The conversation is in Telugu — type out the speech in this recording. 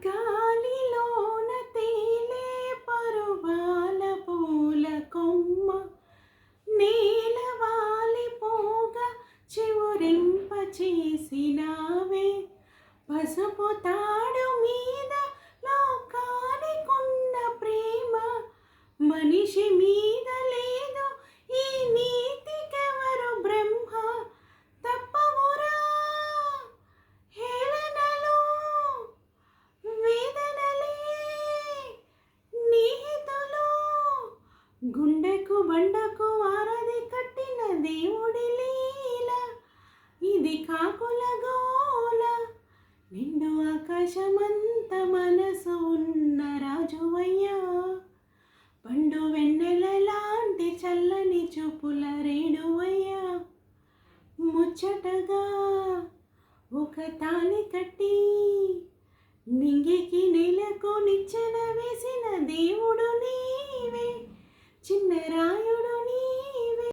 గాలిలోన తేలే పరువాల పూల కొమ్మ నేలవాలిపోగా చివురింప చేసినావే పసుపు తాడు మీద లోకానికున్న ప్రేమ మనిషి మీద లేదు ఈ నీతికెవరు బ్రహ్మ తప్పవురా హేళనలు వేదనలే నిహితులు గుండెకు బండకు వారధి కట్టిన దేవుడి లీల ఇది కాకుల గోల నిండు ఆకాశమంత మనసు ఉన్న రాజువయ్యా పండు వెన్నెల లాంటి చల్లని చూపుల రేణువయ్యా ముచ్చటగా ఒక తాళి కట్టి నింగికి నెలకు నిచ్చెన వేసిన దేవుడు